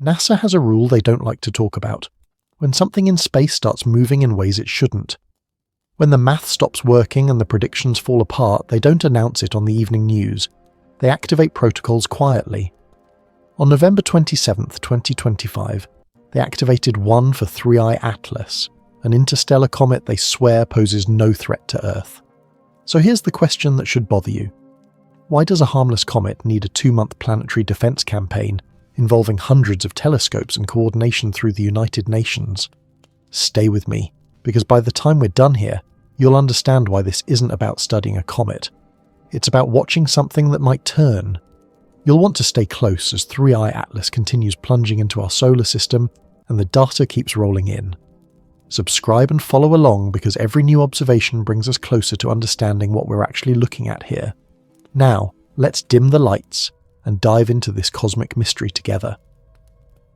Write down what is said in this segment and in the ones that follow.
NASA has a rule they don't like to talk about. When something in space starts moving in ways it shouldn't. When the math stops working and the predictions fall apart, they don't announce it on the evening news. They activate protocols quietly. On November 27, 2025, they activated 1 for 3I Atlas, an interstellar comet they swear poses no threat to Earth. So here's the question that should bother you. Why does a harmless comet need a 2-month planetary defense campaign involving hundreds of telescopes and coordination through the United Nations? Stay with me, because by the time we're done here, you'll understand why this isn't about studying a comet. It's about watching something that might turn. You'll want to stay close as 3I Atlas continues plunging into our solar system and the data keeps rolling in. Subscribe and follow along because every new observation brings us closer to understanding what we're actually looking at here. Now, let's dim the lights and dive into this cosmic mystery together.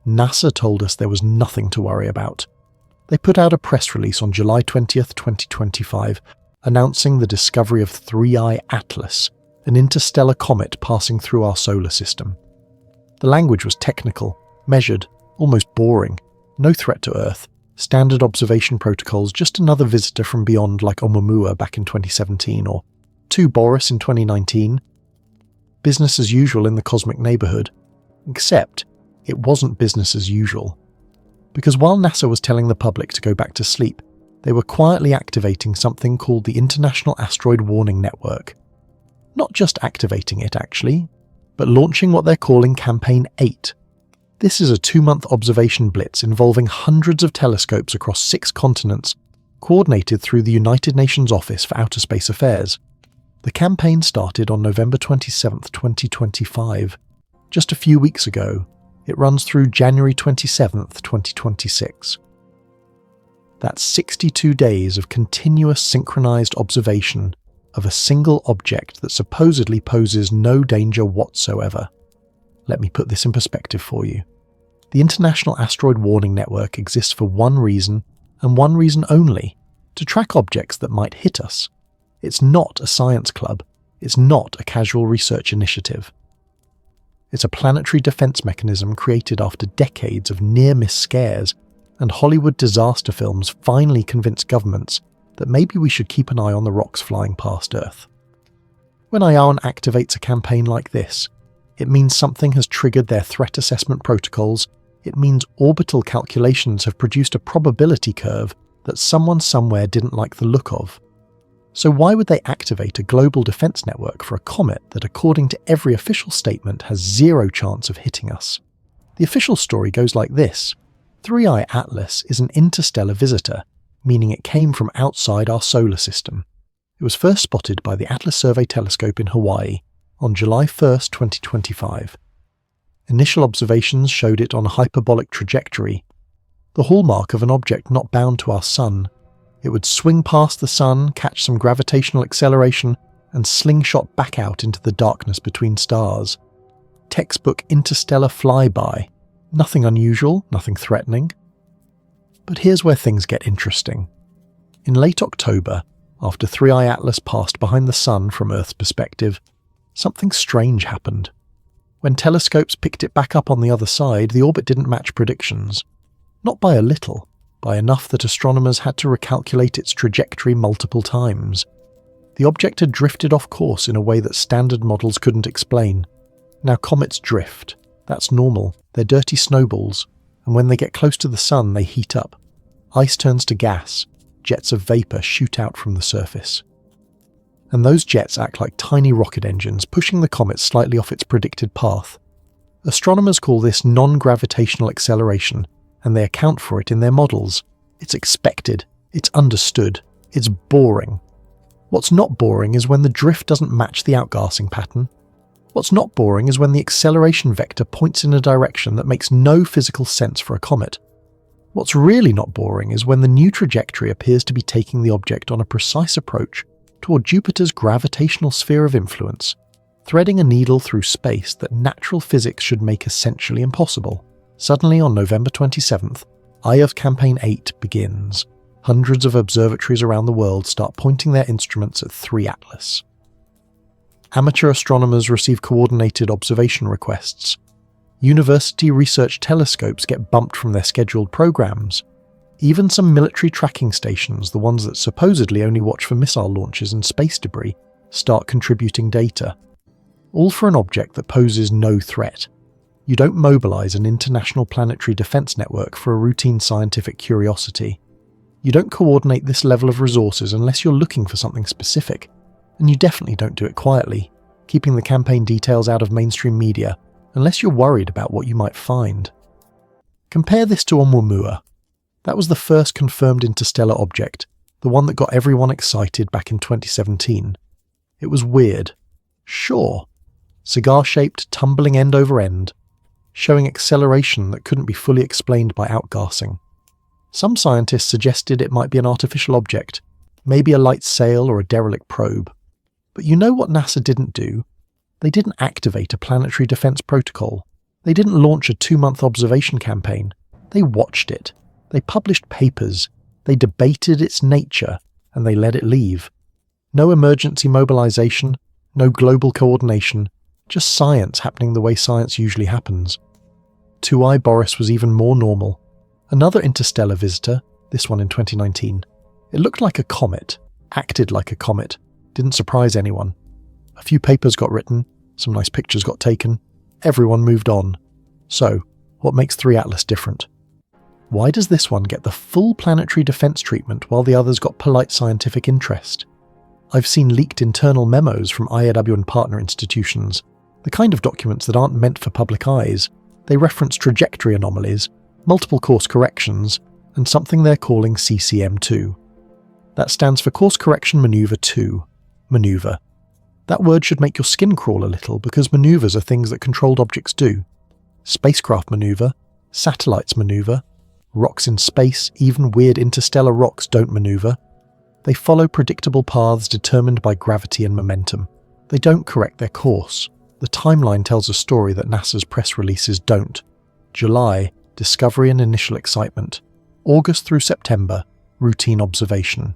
NASA told us there was nothing to worry about. They put out a press release on July 20th, 2025, announcing the discovery of 3I Atlas, an interstellar comet passing through our solar system. The language was technical, measured, almost boring, no threat to Earth, standard observation protocols, just another visitor from beyond like Oumuamua back in 2017 or 2 Boris in 2019. Business as usual in the cosmic neighbourhood. Except, it wasn't business as usual. Because while NASA was telling the public to go back to sleep, they were quietly activating something called the International Asteroid Warning Network. Not just activating it, actually, but launching what they're calling Campaign 8. This is a 2-month observation blitz involving hundreds of telescopes across 6 continents, coordinated through the United Nations Office for Outer Space Affairs. The campaign started on November 27, 2025. Just a few weeks ago, it runs through January 27, 2026. That's 62 days of continuous synchronized observation of a single object that supposedly poses no danger whatsoever. Let me put this in perspective for you. The International Asteroid Warning Network exists for one reason, and one reason only: to track objects that might hit us. It's not a science club. It's not a casual research initiative. It's a planetary defense mechanism created after decades of near-miss scares, and Hollywood disaster films finally convinced governments that maybe we should keep an eye on the rocks flying past Earth. When IARN activates a campaign like this, it means something has triggered their threat assessment protocols. It means orbital calculations have produced a probability curve that someone somewhere didn't like the look of. So why would they activate a global defense network for a comet that, according to every official statement, has 0 chance of hitting us? The official story goes like this. 3I Atlas is an interstellar visitor, meaning it came from outside our solar system. It was first spotted by the Atlas Survey Telescope in Hawaii on July 1st, 2025. Initial observations showed it on a hyperbolic trajectory, the hallmark of an object not bound to our sun. It would swing past the sun, catch some gravitational acceleration, and slingshot back out into the darkness between stars. Textbook interstellar flyby. Nothing unusual, nothing threatening. But here's where things get interesting. In late October, after 3I Atlas passed behind the sun from Earth's perspective, something strange happened. When telescopes picked it back up on the other side, the orbit didn't match predictions. Not by a little, by enough that astronomers had to recalculate its trajectory multiple times. The object had drifted off course in a way that standard models couldn't explain. Now comets drift. That's normal. They're dirty snowballs, and when they get close to the sun, they heat up. Ice turns to gas. Jets of vapor shoot out from the surface. And those jets act like tiny rocket engines, pushing the comet slightly off its predicted path. Astronomers call this non-gravitational acceleration, and they account for it in their models. It's expected. It's understood. It's boring. What's not boring is when the drift doesn't match the outgassing pattern. What's not boring is when the acceleration vector points in a direction that makes no physical sense for a comet. What's really not boring is when the new trajectory appears to be taking the object on a precise approach toward Jupiter's gravitational sphere of influence, threading a needle through space that natural physics should make essentially impossible. Suddenly on November 27th, Eye of Campaign 8 begins. Hundreds of observatories around the world start pointing their instruments at 3 Atlas. Amateur astronomers receive coordinated observation requests. University research telescopes get bumped from their scheduled programs. Even some military tracking stations, the ones that supposedly only watch for missile launches and space debris, start contributing data. All for an object that poses no threat. You don't mobilize an international planetary defense network for a routine scientific curiosity. You don't coordinate this level of resources unless you're looking for something specific. And you definitely don't do it quietly, keeping the campaign details out of mainstream media, unless you're worried about what you might find. Compare this to Oumuamua. That was the first confirmed interstellar object, the one that got everyone excited back in 2017. It was weird. Sure. Cigar-shaped, tumbling end over end, showing acceleration that couldn't be fully explained by outgassing. Some scientists suggested it might be an artificial object, maybe a light sail or a derelict probe. But you know what NASA didn't do? They didn't activate a planetary defense protocol. They didn't launch a 2-month observation campaign. They watched it. They published papers. They debated its nature, and they let it leave. No emergency mobilization, no global coordination, just science happening the way science usually happens. 2I Boris was even more normal. Another interstellar visitor, this one in 2019. It looked like a comet, acted like a comet, didn't surprise anyone. A few papers got written, some nice pictures got taken, everyone moved on. So, what makes 3 Atlas different? Why does this one get the full planetary defense treatment while the others got polite scientific interest? I've seen leaked internal memos from IAW and partner institutions, the kind of documents that aren't meant for public eyes. They reference trajectory anomalies, multiple course corrections, and something they're calling CCM2. That stands for Course Correction Maneuver 2. Maneuver. That word should make your skin crawl a little because maneuvers are things that controlled objects do. Spacecraft maneuver, satellites maneuver, rocks in space, even weird interstellar rocks don't maneuver. They follow predictable paths determined by gravity and momentum. They don't correct their course. The timeline tells a story that NASA's press releases don't. July, discovery and initial excitement. August through September, routine observation.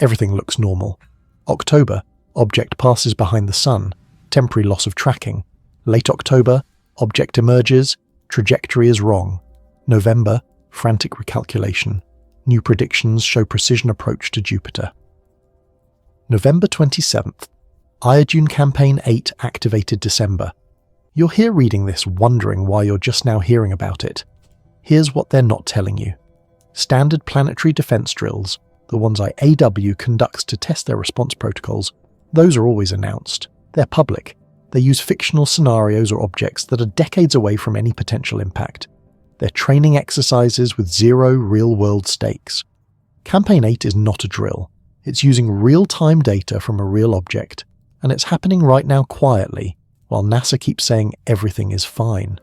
Everything looks normal. October, object passes behind the sun, temporary loss of tracking. Late October, object emerges, trajectory is wrong. November, frantic recalculation. New predictions show precision approach to Jupiter. November 27th, Iodune Campaign 8 activated December. You're here reading this wondering why you're just now hearing about it. Here's what they're not telling you. Standard planetary defense drills, the ones IAW conducts to test their response protocols, those are always announced. They're public. They use fictional scenarios or objects that are decades away from any potential impact. They're training exercises with zero real-world stakes. Campaign 8 is not a drill. It's using real-time data from a real object, and it's happening right now quietly, while NASA keeps saying everything is fine.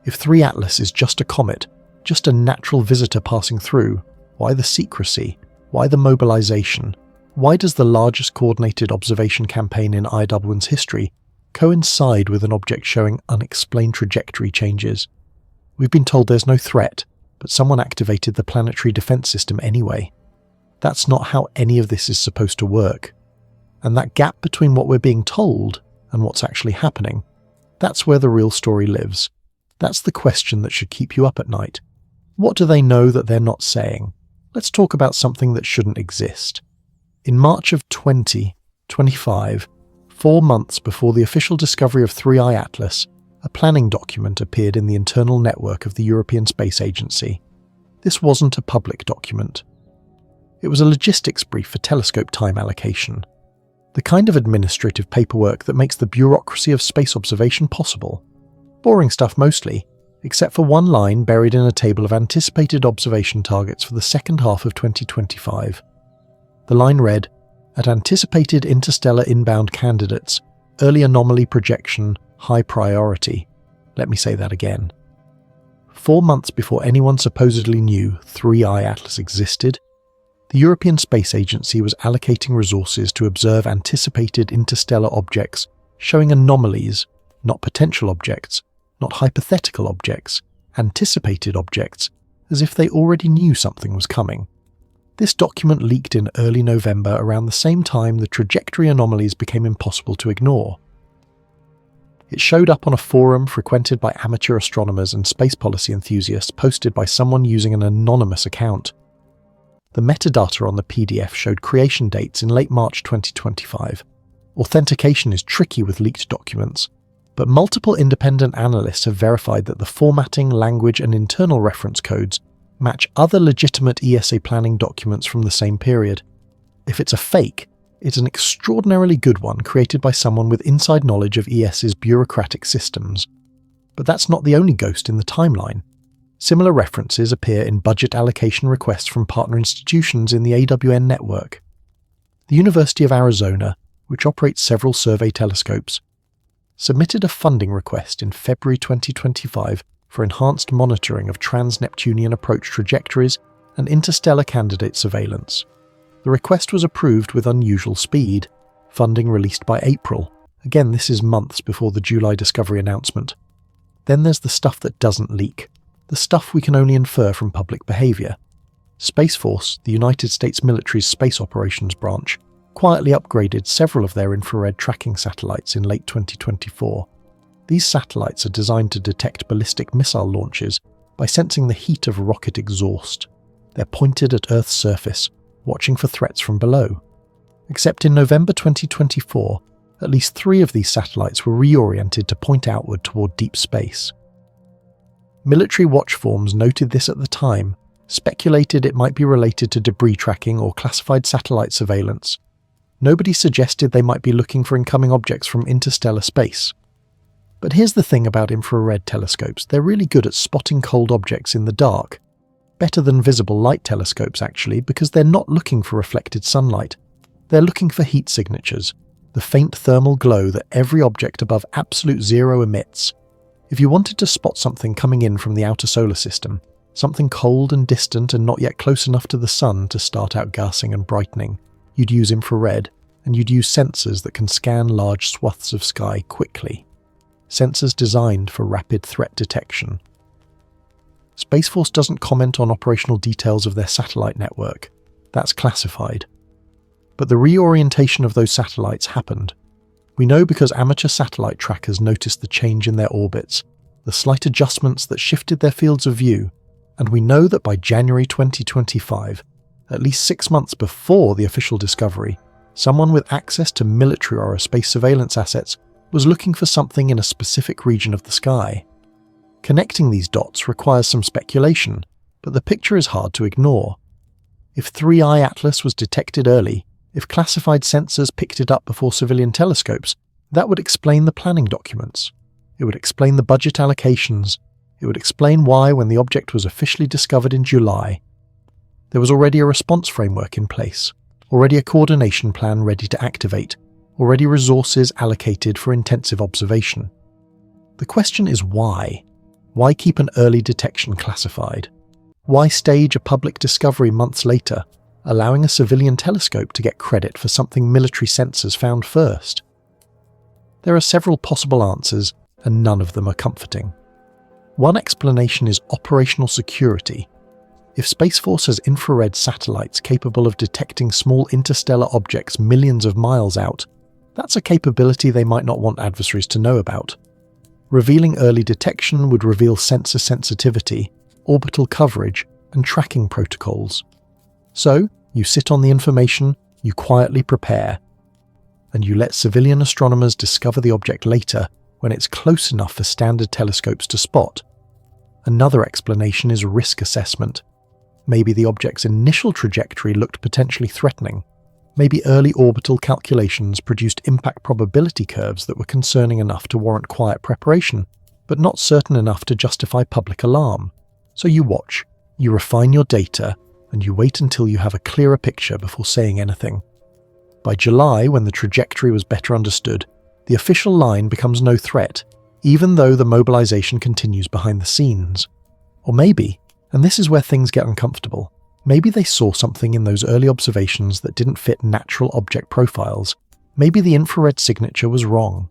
If 3 Atlas is just a comet, just a natural visitor passing through, why the secrecy? Why the mobilization? Why does the largest coordinated observation campaign in IAW's history coincide with an object showing unexplained trajectory changes? We've been told there's no threat, but someone activated the planetary defense system anyway. That's not how any of this is supposed to work. And that gap between what we're being told and what's actually happening, that's where the real story lives. That's the question that should keep you up at night. What do they know that they're not saying? Let's talk about something that shouldn't exist. In March of 2025, 4 months before the official discovery of 3I Atlas, a planning document appeared in the internal network of the European Space Agency. This wasn't a public document. It was a logistics brief for telescope time allocation, the kind of administrative paperwork that makes the bureaucracy of space observation possible. Boring stuff mostly, except for one line buried in a table of anticipated observation targets for the second half of 2025. The line read, "At anticipated interstellar inbound candidates, early anomaly projection, high priority." Let me say that again. 4 months before anyone supposedly knew 3I Atlas existed, the European Space Agency was allocating resources to observe anticipated interstellar objects showing anomalies, not potential objects, not hypothetical objects, anticipated objects, as if they already knew something was coming. This document leaked in early November around the same time the trajectory anomalies became impossible to ignore. It showed up on a forum frequented by amateur astronomers and space policy enthusiasts, posted by someone using an anonymous account. The metadata on the PDF showed creation dates in late March 2025. Authentication is tricky with leaked documents, but multiple independent analysts have verified that the formatting, language, and internal reference codes match other legitimate ESA planning documents from the same period. If it's a fake, it's an extraordinarily good one created by someone with inside knowledge of ES's bureaucratic systems. But that's not the only ghost in the timeline. Similar references appear in budget allocation requests from partner institutions in the AWN network. The University of Arizona, which operates several survey telescopes, submitted a funding request in February 2025 for enhanced monitoring of trans-Neptunian approach trajectories and interstellar candidate surveillance. The request was approved with unusual speed, funding released by April. Again, this is months before the July discovery announcement. Then there's the stuff that doesn't leak, the stuff we can only infer from public behaviour. Space Force, the United States military's space operations branch, quietly upgraded several of their infrared tracking satellites in late 2024. These satellites are designed to detect ballistic missile launches by sensing the heat of rocket exhaust. They're pointed at Earth's surface, watching for threats from below. Except in November 2024, at least 3 of these satellites were reoriented to point outward toward deep space. Military watch forms noted this at the time, speculated it might be related to debris tracking or classified satellite surveillance. Nobody suggested they might be looking for incoming objects from interstellar space. But here's the thing about infrared telescopes, they're really good at spotting cold objects in the dark. Better than visible light telescopes actually, because they're not looking for reflected sunlight. They're looking for heat signatures, the faint thermal glow that every object above absolute zero emits. If you wanted to spot something coming in from the outer solar system, something cold and distant and not yet close enough to the sun to start out gassing and brightening, you'd use infrared, and you'd use sensors that can scan large swaths of sky quickly. Sensors designed for rapid threat detection. Space Force doesn't comment on operational details of their satellite network. That's classified. But the reorientation of those satellites happened. We know because amateur satellite trackers noticed the change in their orbits, the slight adjustments that shifted their fields of view, and we know that by January 2025, at least 6 months before the official discovery, someone with access to military or space surveillance assets was looking for something in a specific region of the sky. Connecting these dots requires some speculation, but the picture is hard to ignore. If 3i Atlas was detected early, if classified sensors picked it up before civilian telescopes, that would explain the planning documents. It would explain the budget allocations. It would explain why, when the object was officially discovered in July, there was already a response framework in place, already a coordination plan ready to activate, already resources allocated for intensive observation. The question is why? Why keep an early detection classified? Why stage a public discovery months later, allowing a civilian telescope to get credit for something military sensors found first? There are several possible answers, and none of them are comforting. One explanation is operational security. If Space Force has infrared satellites capable of detecting small interstellar objects millions of miles out, that's a capability they might not want adversaries to know about. Revealing early detection would reveal sensor sensitivity, orbital coverage, and tracking protocols. So, you sit on the information, you quietly prepare, and you let civilian astronomers discover the object later when it's close enough for standard telescopes to spot. Another explanation is risk assessment. Maybe the object's initial trajectory looked potentially threatening. Maybe early orbital calculations produced impact probability curves that were concerning enough to warrant quiet preparation, but not certain enough to justify public alarm. So you watch, you refine your data, and you wait until you have a clearer picture before saying anything. By July, when the trajectory was better understood, the official line becomes no threat, even though the mobilization continues behind the scenes. Or maybe, and this is where things get uncomfortable, maybe they saw something in those early observations that didn't fit natural object profiles. Maybe the infrared signature was wrong.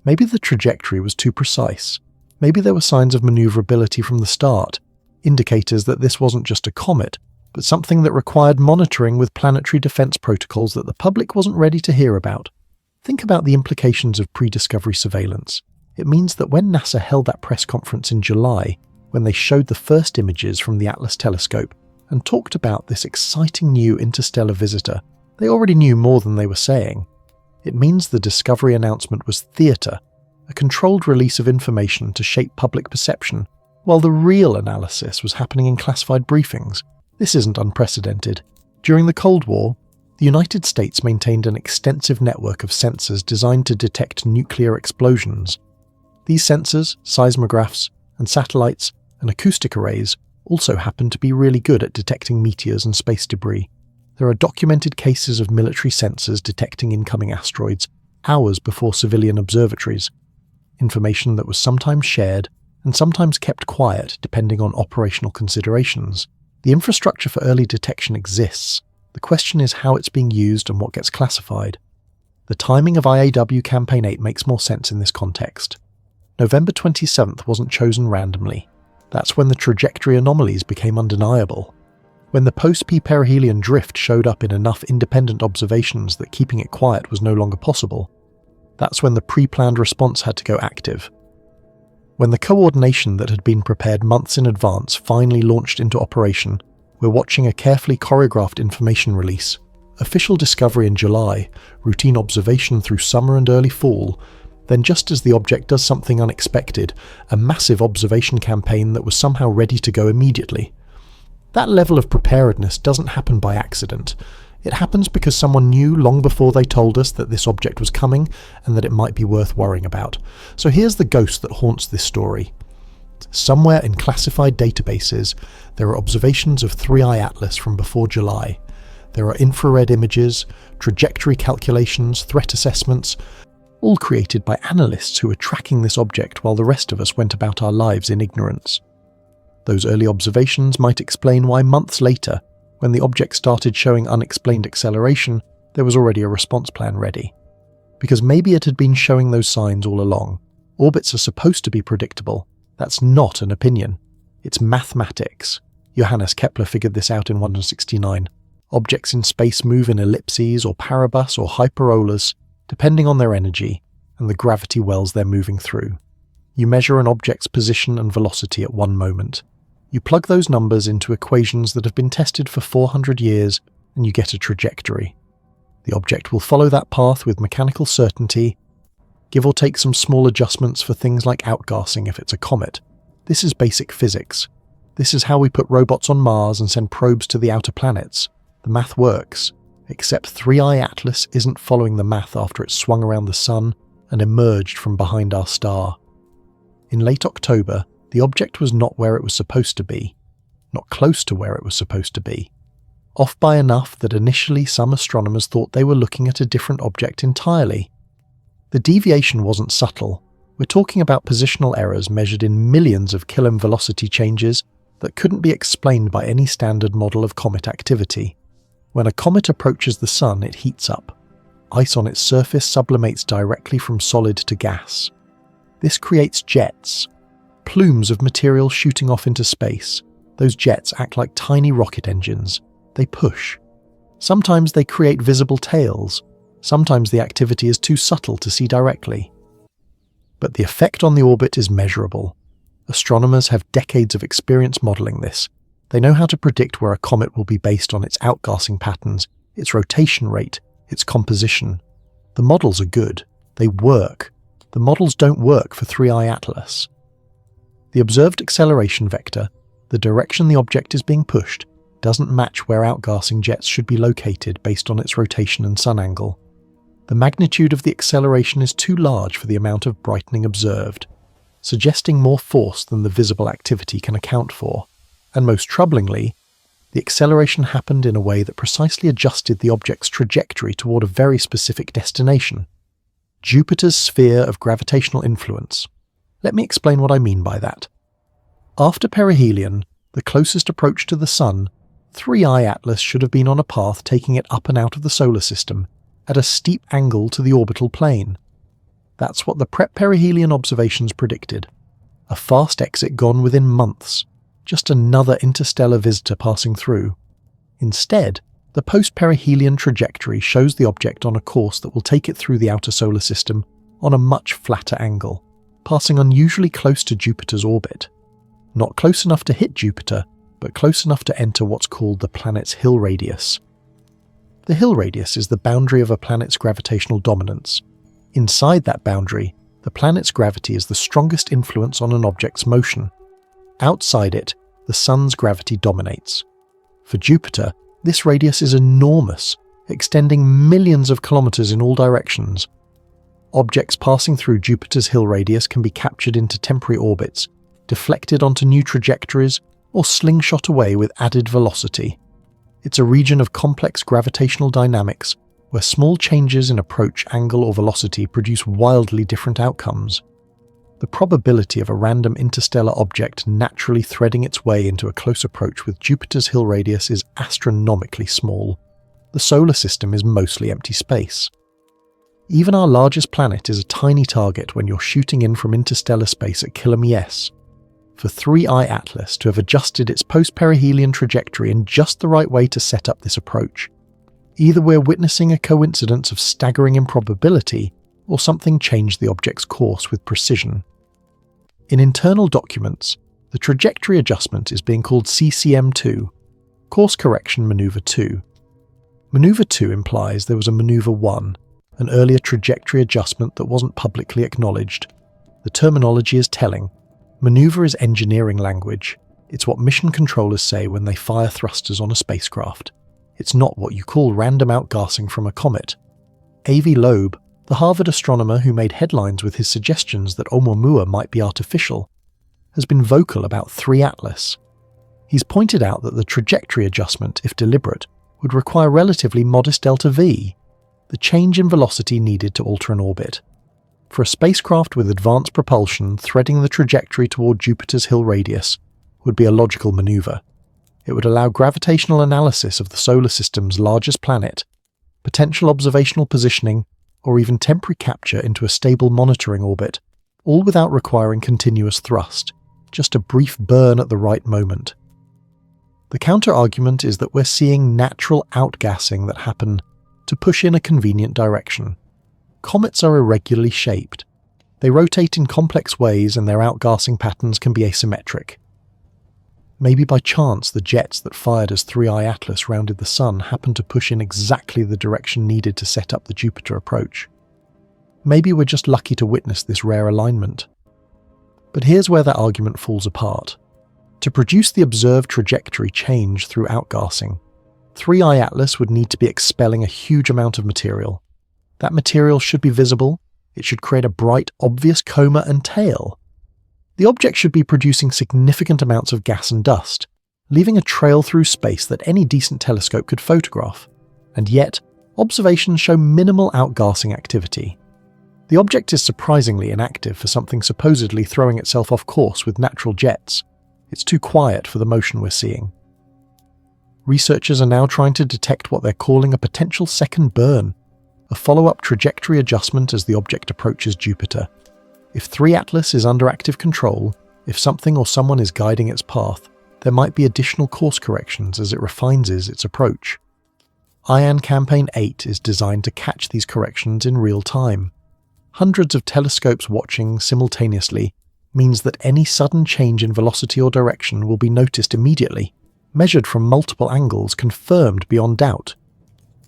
Maybe the trajectory was too precise. Maybe there were signs of maneuverability from the start, indicators that this wasn't just a comet, but something that required monitoring with planetary defense protocols that the public wasn't ready to hear about. Think about the implications of pre-discovery surveillance. It means that when NASA held that press conference in July, when they showed the first images from the Atlas telescope and talked about this exciting new interstellar visitor, they already knew more than they were saying. It means the discovery announcement was theatre, a controlled release of information to shape public perception, while the real analysis was happening in classified briefings. This isn't unprecedented. During the Cold War, the United States maintained an extensive network of sensors designed to detect nuclear explosions. These sensors, seismographs, and satellites and acoustic arrays also happen to be really good at detecting meteors and space debris. There are documented cases of military sensors detecting incoming asteroids hours before civilian observatories, information that was sometimes shared and sometimes kept quiet depending on operational considerations. The infrastructure for early detection exists. The question is how it's being used and what gets classified. The timing of IAW Campaign 8 makes more sense in this context. November 27th wasn't chosen randomly. That's when the trajectory anomalies became undeniable. When the post-P-perihelion drift showed up in enough independent observations that keeping it quiet was no longer possible. That's when the pre-planned response had to go active. When the coordination that had been prepared months in advance finally launched into operation, we're watching a carefully choreographed information release. Official discovery in July, routine observation through summer and early fall, then just as the object does something unexpected, a massive observation campaign that was somehow ready to go immediately. That level of preparedness doesn't happen by accident. It happens because someone knew long before they told us that this object was coming and that it might be worth worrying about. So here's the ghost that haunts this story. Somewhere in classified databases, there are observations of 3I Atlas from before July. There are infrared images, trajectory calculations, threat assessments, all created by analysts who were tracking this object while the rest of us went about our lives in ignorance. Those early observations might explain why months later, when the object started showing unexplained acceleration, there was already a response plan ready. Because maybe it had been showing those signs all along. Orbits are supposed to be predictable. That's not an opinion. It's mathematics. Johannes Kepler figured this out in 169. Objects in space move in ellipses or parabus or hyperolas, depending on their energy and the gravity wells they're moving through. You measure an object's position and velocity at one moment. You plug those numbers into equations that have been tested for 400 years and you get a trajectory. The object will follow that path with mechanical certainty, give or take some small adjustments for things like outgassing if it's a comet. This is basic physics. This is how we put robots on Mars and send probes to the outer planets. The math works, except 3I Atlas isn't following the math after it swung around the sun and emerged from behind our star. In late October, the object was not where it was supposed to be, not close to where it was supposed to be, off by enough that initially some astronomers thought they were looking at a different object entirely. The deviation wasn't subtle. We're talking about positional errors measured in millions of km velocity changes that couldn't be explained by any standard model of comet activity. When a comet approaches the sun, it heats up. Ice on its surface sublimates directly from solid to gas. This creates jets, plumes of material shooting off into space. Those jets act like tiny rocket engines. They push. Sometimes they create visible tails. Sometimes the activity is too subtle to see directly. But the effect on the orbit is measurable. Astronomers have decades of experience modelling this. They know how to predict where a comet will be based on its outgassing patterns, its rotation rate, its composition. The models are good. They work. The models don't work for 3I Atlas. The observed acceleration vector, the direction the object is being pushed, doesn't match where outgassing jets should be located based on its rotation and sun angle. The magnitude of the acceleration is too large for the amount of brightening observed, suggesting more force than the visible activity can account for. And most troublingly, the acceleration happened in a way that precisely adjusted the object's trajectory toward a very specific destination: Jupiter's sphere of gravitational influence. Let me explain what I mean by that. After perihelion, the closest approach to the Sun, 3I Atlas should have been on a path taking it up and out of the solar system, at a steep angle to the orbital plane. That's what the prep-perihelion observations predicted. A fast exit gone within months, just another interstellar visitor passing through. Instead, The post-perihelion trajectory shows the object on a course that will take it through the outer solar system on a much flatter angle, passing unusually close to Jupiter's orbit. Not close enough to hit Jupiter, but close enough to enter what's called the planet's Hill radius. The Hill radius is the boundary of a planet's gravitational dominance. Inside that boundary, the planet's gravity is the strongest influence on an object's motion. Outside it, the Sun's gravity dominates. For Jupiter, this radius is enormous, extending millions of kilometers in all directions. Objects passing through Jupiter's Hill radius can be captured into temporary orbits, deflected onto new trajectories, or slingshot away with added velocity. It's a region of complex gravitational dynamics where small changes in approach angle or velocity produce wildly different outcomes. The probability of a random interstellar object naturally threading its way into a close approach with Jupiter's Hill radius is astronomically small. The solar system is mostly empty space. Even our largest planet is a tiny target when you're shooting in from interstellar space at km/s. For 3I Atlas to have adjusted its post-perihelion trajectory in just the right way to set up this approach, either we're witnessing a coincidence of staggering improbability, or something changed the object's course with precision. In internal documents, the trajectory adjustment is being called CCM2, Course Correction Maneuver 2. Maneuver 2 implies there was a Maneuver 1, an earlier trajectory adjustment that wasn't publicly acknowledged. The terminology is telling. Maneuver is engineering language. It's what mission controllers say when they fire thrusters on a spacecraft. It's not what you call random outgassing from a comet. A.V. Loeb, the Harvard astronomer who made headlines with his suggestions that Oumuamua might be artificial, has been vocal about 3 Atlas. He's pointed out that the trajectory adjustment, if deliberate, would require relatively modest delta V, the change in velocity needed to alter an orbit. For a spacecraft with advanced propulsion, threading the trajectory toward Jupiter's Hill radius would be a logical maneuver. It would allow gravitational analysis of the solar system's largest planet, potential observational positioning, or even temporary capture into a stable monitoring orbit, all without requiring continuous thrust, just a brief burn at the right moment. The counter-argument is that we're seeing natural outgassing that happen to push in a convenient direction. Comets are irregularly shaped. They rotate in complex ways and their outgassing patterns can be asymmetric. Maybe by chance the jets that fired as 3I Atlas rounded the Sun happened to push in exactly the direction needed to set up the Jupiter approach. Maybe we're just lucky to witness this rare alignment. But here's where that argument falls apart. To produce the observed trajectory change through outgassing, 3I Atlas would need to be expelling a huge amount of material. That material should be visible, it should create a bright, obvious coma and tail. The object should be producing significant amounts of gas and dust, leaving a trail through space that any decent telescope could photograph. And yet, observations show minimal outgassing activity. The object is surprisingly inactive for something supposedly throwing itself off course with natural jets. It's too quiet for the motion we're seeing. Researchers are now trying to detect what they're calling a potential second burn, a follow-up trajectory adjustment as the object approaches Jupiter. If 3 Atlas is under active control, if something or someone is guiding its path, there might be additional course corrections as it refines its approach. IAN Campaign 8 is designed to catch these corrections in real time. Hundreds of telescopes watching simultaneously means that any sudden change in velocity or direction will be noticed immediately, measured from multiple angles, confirmed beyond doubt.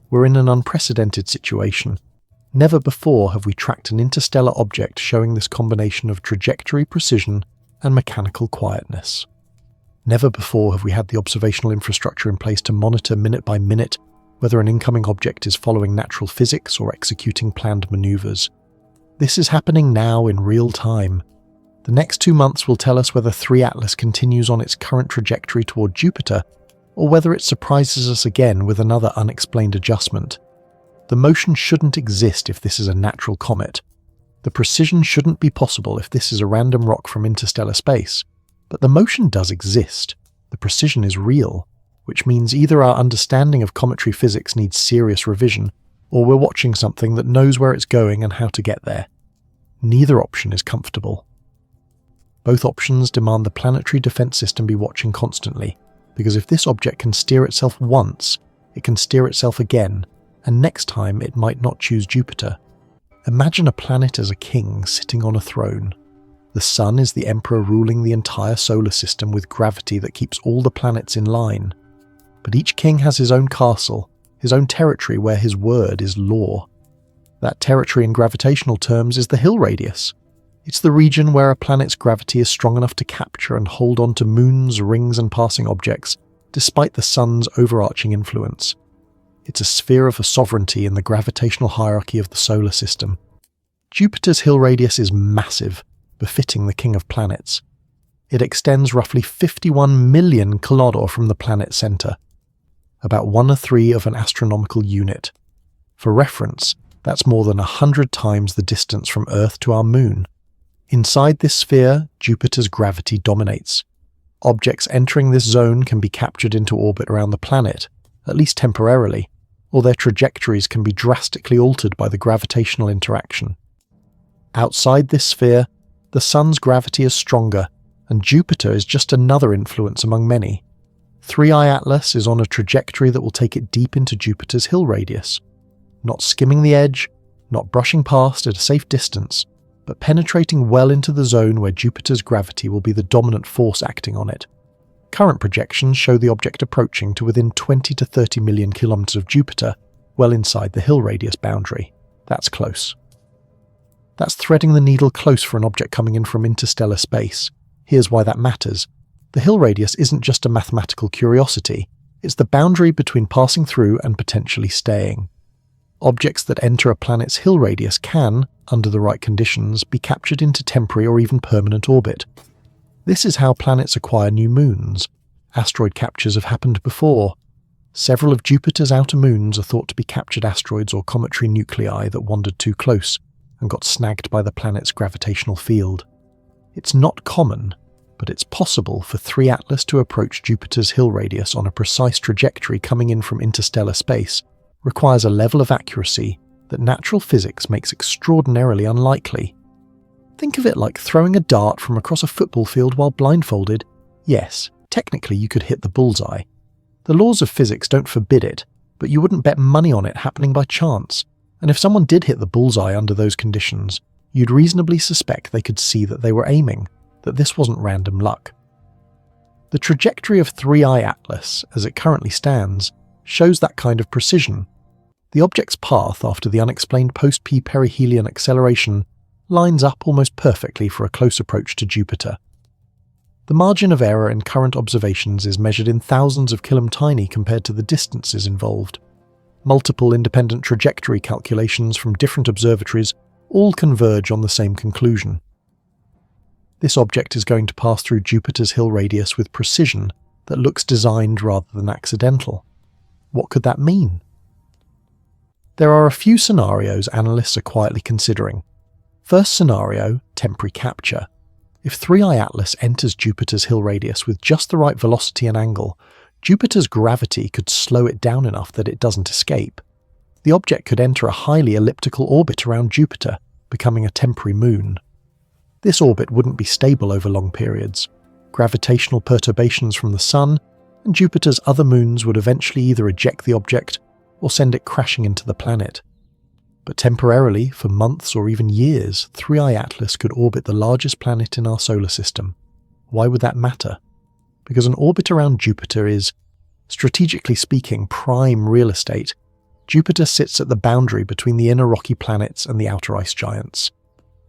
We're in an unprecedented situation. Never before have we tracked an interstellar object showing this combination of trajectory precision and mechanical quietness. Never before have we had the observational infrastructure in place to monitor minute by minute whether an incoming object is following natural physics or executing planned maneuvers. This is happening now in real time. The next 2 months will tell us whether 3 Atlas continues on its current trajectory toward Jupiter, or whether it surprises us again with another unexplained adjustment. The motion shouldn't exist if this is a natural comet. The precision shouldn't be possible if this is a random rock from interstellar space. But the motion does exist. The precision is real, which means either our understanding of cometary physics needs serious revision, or we're watching something that knows where it's going and how to get there. Neither option is comfortable. Both options demand the planetary defense system be watching constantly, because if this object can steer itself once, it can steer itself again, and next time it might not choose Jupiter. Imagine a planet as a king sitting on a throne. The Sun is the emperor ruling the entire solar system with gravity that keeps all the planets in line. But each king has his own castle, his own territory where his word is law. That territory in gravitational terms is the Hill radius. It's the region where a planet's gravity is strong enough to capture and hold on to moons, rings and passing objects, despite the Sun's overarching influence. It's a sphere of sovereignty in the gravitational hierarchy of the solar system. Jupiter's Hill radius is massive, befitting the king of planets. It extends roughly 51 million km from the planet's centre, about 1/3 of an astronomical unit. For reference, that's more than 100 times the distance from Earth to our Moon. Inside this sphere, Jupiter's gravity dominates. Objects entering this zone can be captured into orbit around the planet, at least temporarily, or their trajectories can be drastically altered by the gravitational interaction. Outside this sphere, the Sun's gravity is stronger, and Jupiter is just another influence among many. 3i Atlas is on a trajectory that will take it deep into Jupiter's Hill radius. Not skimming the edge, not brushing past at a safe distance, but penetrating well into the zone where Jupiter's gravity will be the dominant force acting on it. Current projections show the object approaching to within 20 to 30 million kilometers of Jupiter, well inside the Hill radius boundary. That's close. That's threading the needle close for an object coming in from interstellar space. Here's why that matters. The Hill radius isn't just a mathematical curiosity, it's the boundary between passing through and potentially staying. Objects that enter a planet's Hill radius can, under the right conditions, be captured into temporary or even permanent orbit. This is how planets acquire new moons. Asteroid captures have happened before. Several of Jupiter's outer moons are thought to be captured asteroids or cometary nuclei that wandered too close and got snagged by the planet's gravitational field. It's not common, but it's possible for 3 Atlas to approach Jupiter's Hill radius on a precise trajectory coming in from interstellar space requires a level of accuracy that natural physics makes extraordinarily unlikely. Think of it like throwing a dart from across a football field while blindfolded. Yes, technically you could hit the bullseye. The laws of physics don't forbid it, but you wouldn't bet money on it happening by chance. And if someone did hit the bullseye under those conditions, you'd reasonably suspect they could see that they were aiming, that this wasn't random luck. The trajectory of 3i Atlas, as it currently stands, shows that kind of precision. The object's path after the unexplained post-P perihelion acceleration lines up almost perfectly for a close approach to Jupiter. The margin of error in current observations is measured in thousands of kilometers compared to the distances involved. Multiple independent trajectory calculations from different observatories all converge on the same conclusion. This object is going to pass through Jupiter's Hill radius with precision that looks designed rather than accidental. What could that mean? There are a few scenarios analysts are quietly considering. First scenario, temporary capture. If 3i Atlas enters Jupiter's Hill radius with just the right velocity and angle, Jupiter's gravity could slow it down enough that it doesn't escape. The object could enter a highly elliptical orbit around Jupiter, becoming a temporary moon. This orbit wouldn't be stable over long periods. Gravitational perturbations from the Sun and Jupiter's other moons would eventually either eject the object or send it crashing into the planet. But temporarily, for months or even years, 3i Atlas could orbit the largest planet in our solar system. Why would that matter? Because an orbit around Jupiter is, strategically speaking, prime real estate. Jupiter sits at the boundary between the inner rocky planets and the outer ice giants.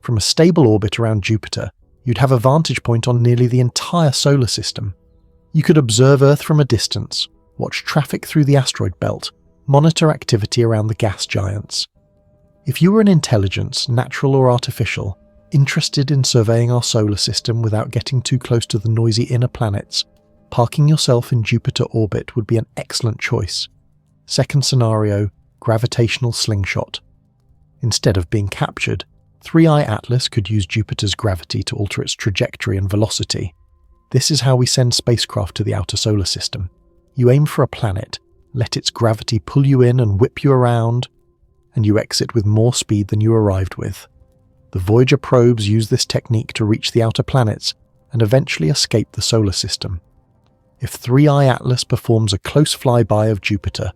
From a stable orbit around Jupiter, you'd have a vantage point on nearly the entire solar system. You could observe Earth from a distance, watch traffic through the asteroid belt, monitor activity around the gas giants. If you were an intelligence, natural or artificial, interested in surveying our solar system without getting too close to the noisy inner planets, parking yourself in Jupiter orbit would be an excellent choice. Second scenario, gravitational slingshot. Instead of being captured, 3i Atlas could use Jupiter's gravity to alter its trajectory and velocity. This is how we send spacecraft to the outer solar system. You aim for a planet, let its gravity pull you in and whip you around, and you exit with more speed than you arrived with. The Voyager probes use this technique to reach the outer planets and eventually escape the solar system. If 3i Atlas performs a close flyby of Jupiter,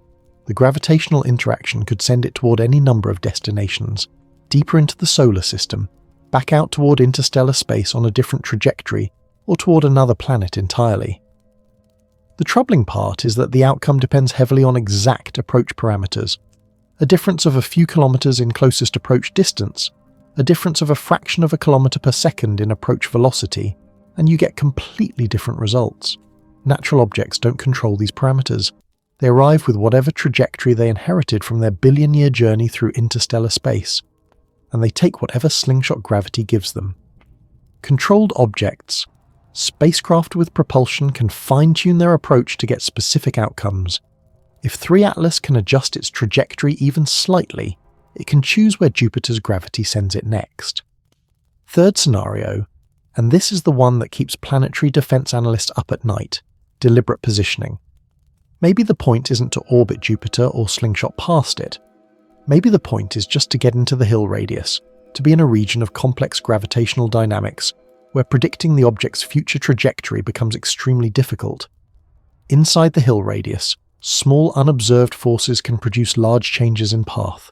The gravitational interaction could send it toward any number of destinations, deeper into the solar system, back out toward interstellar space on a different trajectory, or toward another planet entirely. The troubling part is that the outcome depends heavily on exact approach parameters. A difference of a few kilometers in closest approach distance, a difference of a fraction of a kilometer per second in approach velocity, and you get completely different results. Natural objects don't control these parameters. They arrive with whatever trajectory they inherited from their billion-year journey through interstellar space, and they take whatever slingshot gravity gives them. Controlled objects, spacecraft with propulsion, can fine-tune their approach to get specific outcomes. If 3 Atlas can adjust its trajectory even slightly, it can choose where Jupiter's gravity sends it next. Third scenario, and this is the one that keeps planetary defense analysts up at night: deliberate positioning. Maybe the point isn't to orbit Jupiter or slingshot past it. Maybe the point is just to get into the Hill radius, to be in a region of complex gravitational dynamics where predicting the object's future trajectory becomes extremely difficult. Inside the Hill radius, small unobserved forces can produce large changes in path.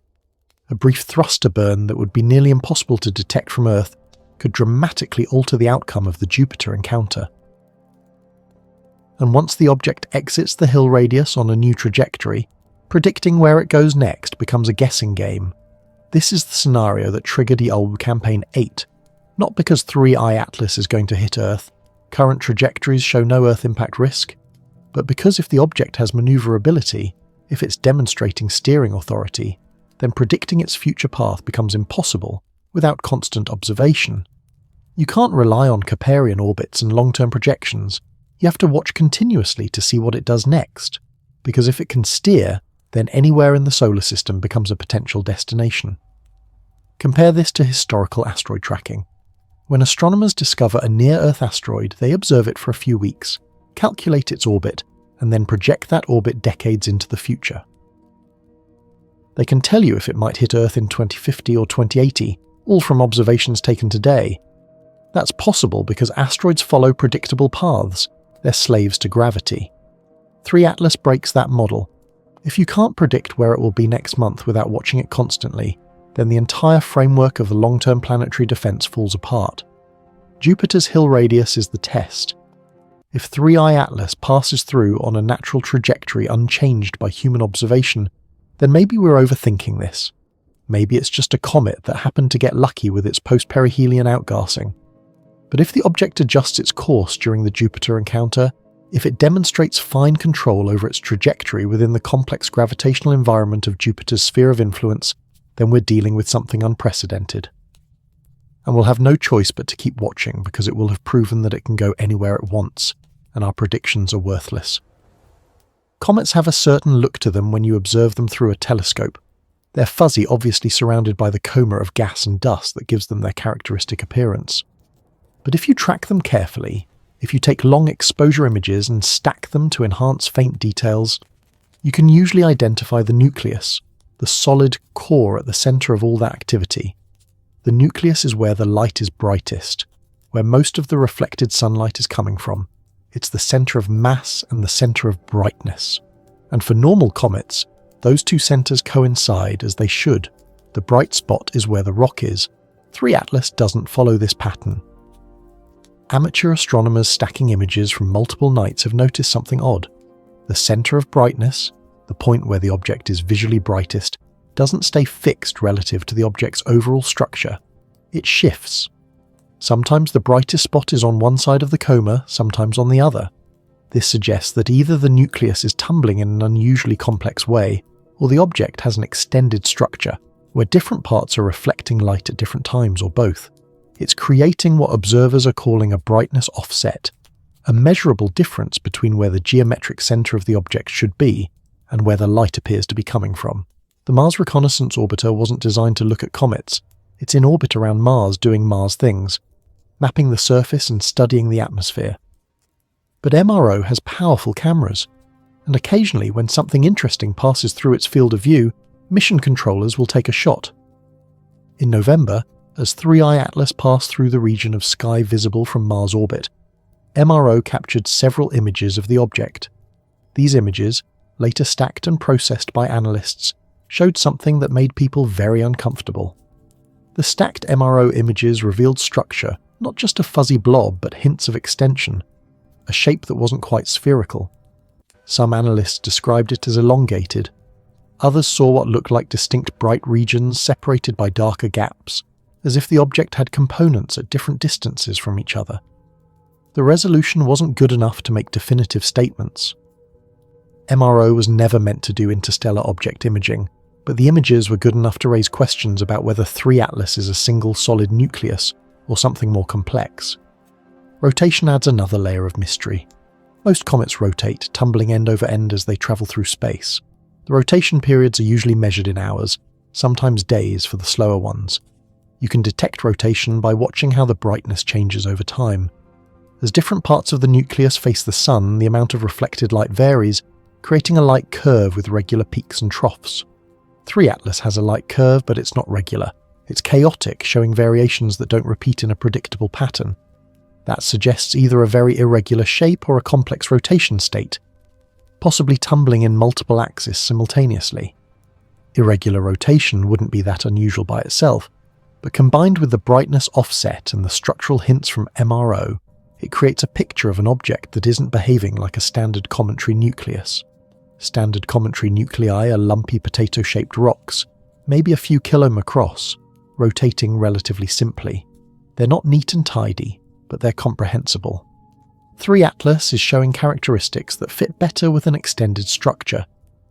A brief thruster burn that would be nearly impossible to detect from Earth could dramatically alter the outcome of the Jupiter encounter. And once the object exits the Hill radius on a new trajectory, predicting where it goes next becomes a guessing game. This is the scenario that triggered the Loeb Campaign 8, not because 3I Atlas is going to hit Earth, current trajectories show no Earth impact risk, but because if the object has maneuverability, if it's demonstrating steering authority, then predicting its future path becomes impossible without constant observation. You can't rely on Caparian orbits and long-term projections. You have to watch continuously to see what it does next, because if it can steer, then anywhere in the solar system becomes a potential destination. Compare this to historical asteroid tracking. When astronomers discover a near-Earth asteroid, they observe it for a few weeks, calculate its orbit, and then project that orbit decades into the future. They can tell you if it might hit Earth in 2050 or 2080, all from observations taken today. That's possible because asteroids follow predictable paths. They're slaves to gravity. 3 Atlas breaks that model. If you can't predict where it will be next month without watching it constantly, then the entire framework of the long-term planetary defense falls apart. Jupiter's Hill radius is the test. If 3I Atlas passes through on a natural trajectory unchanged by human observation, then maybe we're overthinking this. Maybe it's just a comet that happened to get lucky with its post-perihelion outgassing. But if the object adjusts its course during the Jupiter encounter, if it demonstrates fine control over its trajectory within the complex gravitational environment of Jupiter's sphere of influence, then we're dealing with something unprecedented. And we'll have no choice but to keep watching because it will have proven that it can go anywhere it wants, and our predictions are worthless. Comets have a certain look to them when you observe them through a telescope. They're fuzzy, obviously surrounded by the coma of gas and dust that gives them their characteristic appearance. But if you track them carefully, if you take long exposure images and stack them to enhance faint details, you can usually identify the nucleus, the solid core at the center of all that activity. The nucleus is where the light is brightest, where most of the reflected sunlight is coming from. It's the center of mass and the center of brightness. And for normal comets, those two centers coincide as they should. The bright spot is where the rock is. 3 Atlas doesn't follow this pattern. Amateur astronomers stacking images from multiple nights have noticed something odd. The center of brightness, the point where the object is visually brightest, doesn't stay fixed relative to the object's overall structure. It shifts. Sometimes the brightest spot is on one side of the coma, sometimes on the other. This suggests that either the nucleus is tumbling in an unusually complex way, or the object has an extended structure, where different parts are reflecting light at different times, or both. It's creating what observers are calling a brightness offset, a measurable difference between where the geometric center of the object should be and where the light appears to be coming from. The Mars Reconnaissance Orbiter wasn't designed to look at comets. It's in orbit around Mars doing Mars things, mapping the surface and studying the atmosphere. But MRO has powerful cameras, and occasionally when something interesting passes through its field of view, mission controllers will take a shot. In November, as 3I Atlas passed through the region of sky visible from Mars' orbit, MRO captured several images of the object. These images, later stacked and processed by analysts, showed something that made people very uncomfortable. The stacked MRO images revealed structure, not just a fuzzy blob, but hints of extension, a shape that wasn't quite spherical. Some analysts described it as elongated. Others saw what looked like distinct bright regions separated by darker gaps, as if the object had components at different distances from each other. The resolution wasn't good enough to make definitive statements. MRO was never meant to do interstellar object imaging, but the images were good enough to raise questions about whether 3 Atlas is a single solid nucleus or something more complex. Rotation adds another layer of mystery. Most comets rotate, tumbling end over end as they travel through space. The rotation periods are usually measured in hours, sometimes days for the slower ones. You can detect rotation by watching how the brightness changes over time. As different parts of the nucleus face the sun, the amount of reflected light varies, creating a light curve with regular peaks and troughs. 3 Atlas has a light curve, but it's not regular. It's chaotic, showing variations that don't repeat in a predictable pattern. That suggests either a very irregular shape or a complex rotation state, possibly tumbling in multiple axes simultaneously. Irregular rotation wouldn't be that unusual by itself, but combined with the brightness offset and the structural hints from MRO, it creates a picture of an object that isn't behaving like a standard cometary nucleus. Standard cometary nuclei are lumpy potato-shaped rocks, maybe a few km across, rotating relatively simply. They're not neat and tidy, but they're comprehensible. 3 Atlas is showing characteristics that fit better with an extended structure,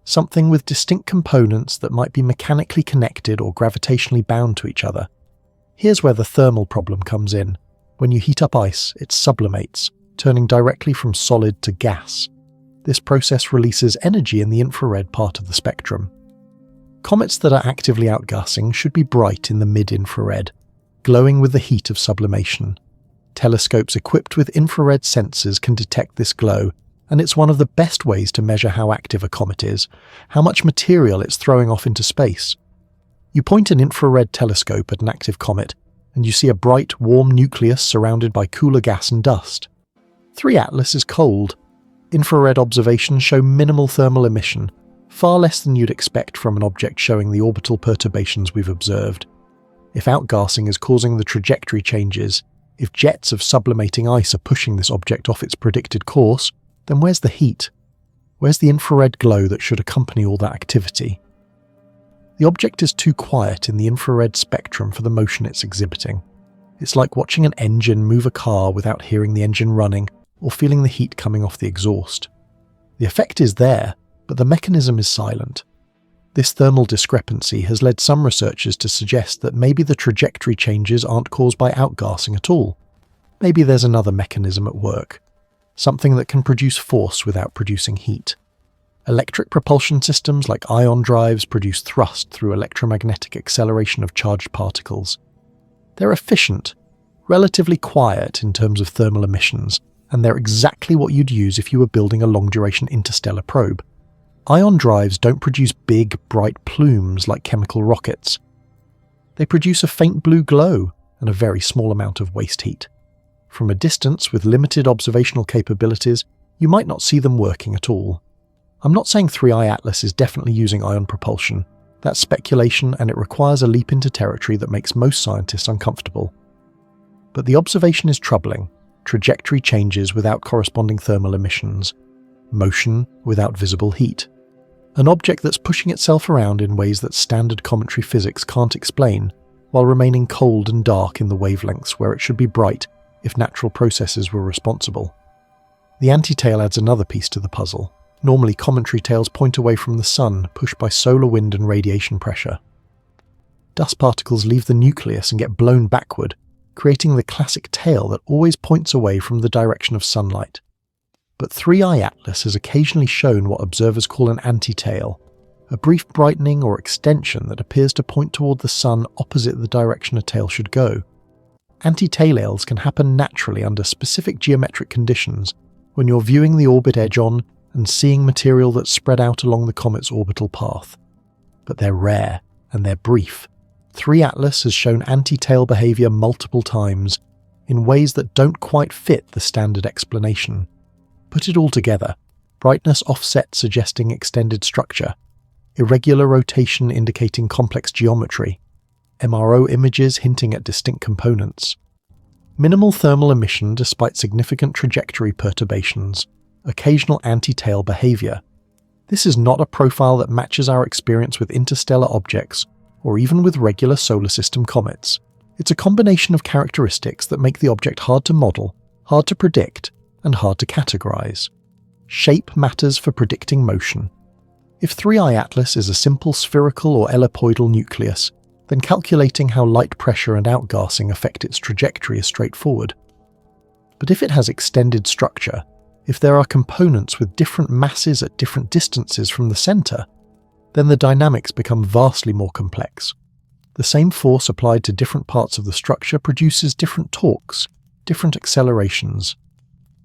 something with distinct components that might be mechanically connected or gravitationally bound to each other. Here's where the thermal problem comes in. When you heat up ice, it sublimates, turning directly from solid to gas. This process releases energy in the infrared part of the spectrum. Comets that are actively outgassing should be bright in the mid-infrared, glowing with the heat of sublimation. Telescopes equipped with infrared sensors can detect this glow, and it's one of the best ways to measure how active a comet is, how much material it's throwing off into space. You point an infrared telescope at an active comet, and you see a bright, warm nucleus surrounded by cooler gas and dust. 3 Atlas is cold. Infrared observations show minimal thermal emission, far less than you'd expect from an object showing the orbital perturbations we've observed. If outgassing is causing the trajectory changes, if jets of sublimating ice are pushing this object off its predicted course, then where's the heat? Where's the infrared glow that should accompany all that activity? The object is too quiet in the infrared spectrum for the motion it's exhibiting. It's like watching an engine move a car without hearing the engine running or feeling the heat coming off the exhaust. The effect is there, but the mechanism is silent. This thermal discrepancy has led some researchers to suggest that maybe the trajectory changes aren't caused by outgassing at all. Maybe there's another mechanism at work, something that can produce force without producing heat. Electric propulsion systems like ion drives produce thrust through electromagnetic acceleration of charged particles. They're efficient, relatively quiet in terms of thermal emissions, and they're exactly what you'd use if you were building a long-duration interstellar probe. Ion drives don't produce big, bright plumes like chemical rockets. They produce a faint blue glow and a very small amount of waste heat. From a distance with limited observational capabilities, you might not see them working at all. I'm not saying 3I Atlas is definitely using ion propulsion. That's speculation, and it requires a leap into territory that makes most scientists uncomfortable. But the observation is troubling. Trajectory changes without corresponding thermal emissions. Motion without visible heat. An object that's pushing itself around in ways that standard cometary physics can't explain, while remaining cold and dark in the wavelengths where it should be bright if natural processes were responsible. The antitail adds another piece to the puzzle. Normally, cometary tails point away from the sun, pushed by solar wind and radiation pressure. Dust particles leave the nucleus and get blown backward, creating the classic tail that always points away from the direction of sunlight. But 3I Atlas has occasionally shown what observers call an antitail, a brief brightening or extension that appears to point toward the sun opposite the direction a tail should go. Antitailales can happen naturally under specific geometric conditions when you're viewing the orbit edge-on and seeing material that's spread out along the comet's orbital path. But they're rare, and they're brief. 3 Atlas has shown antitail behavior multiple times, in ways that don't quite fit the standard explanation. Put it all together, brightness offset suggesting extended structure, irregular rotation indicating complex geometry, MRO images hinting at distinct components, minimal thermal emission despite significant trajectory perturbations, occasional anti-tail behavior. This is not a profile that matches our experience with interstellar objects or even with regular solar system comets. It's a combination of characteristics that make the object hard to model, hard to predict, and hard to categorize. Shape matters for predicting motion. If 3I Atlas is a simple spherical or ellipsoidal nucleus, then calculating how light pressure and outgassing affect its trajectory is straightforward. But if it has extended structure, if there are components with different masses at different distances from the center, then the dynamics become vastly more complex. The same force applied to different parts of the structure produces different torques, different accelerations.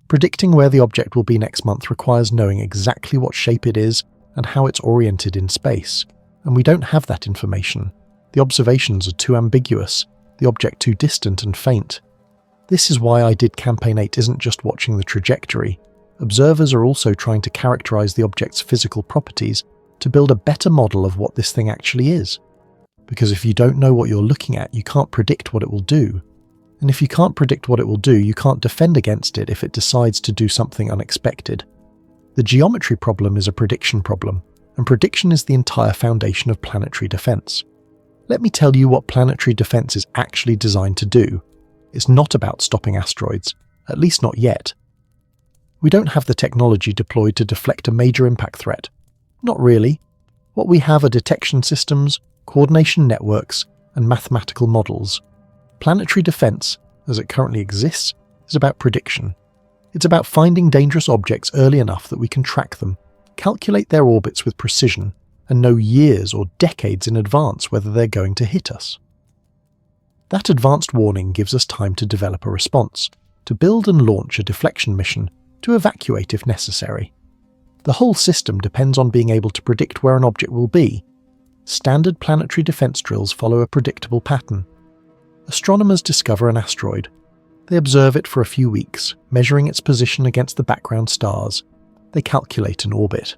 Predicting where the object will be next month requires knowing exactly what shape it is and how it's oriented in space, and we don't have that information. The observations are too ambiguous, the object too distant and faint. This is why I Did Campaign 8 isn't just watching the trajectory. Observers are also trying to characterize the object's physical properties to build a better model of what this thing actually is. Because if you don't know what you're looking at, you can't predict what it will do. And if you can't predict what it will do, you can't defend against it if it decides to do something unexpected. The geometry problem is a prediction problem, and prediction is the entire foundation of planetary defense. Let me tell you what planetary defense is actually designed to do. It's not about stopping asteroids, at least not yet. We don't have the technology deployed to deflect a major impact threat. Not really. What we have are detection systems, coordination networks, and mathematical models. Planetary defense, as it currently exists, is about prediction. It's about finding dangerous objects early enough that we can track them, calculate their orbits with precision, and know years or decades in advance whether they're going to hit us. That advanced warning gives us time to develop a response, to build and launch a deflection mission, to evacuate if necessary. The whole system depends on being able to predict where an object will be. Standard planetary defense drills follow a predictable pattern. Astronomers discover an asteroid. They observe it for a few weeks, measuring its position against the background stars. They calculate an orbit.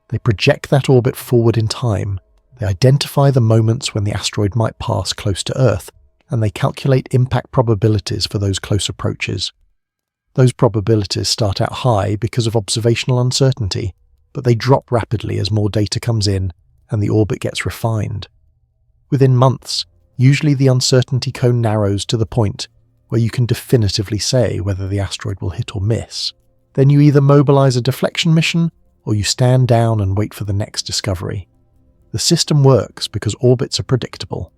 They project that orbit forward in time. They identify the moments when the asteroid might pass close to Earth, and they calculate impact probabilities for those close approaches. Those probabilities start out high because of observational uncertainty, but they drop rapidly as more data comes in and the orbit gets refined. Within months, usually the uncertainty cone narrows to the point where you can definitively say whether the asteroid will hit or miss. Then you either mobilize a deflection mission or you stand down and wait for the next discovery. The system works because orbits are predictable.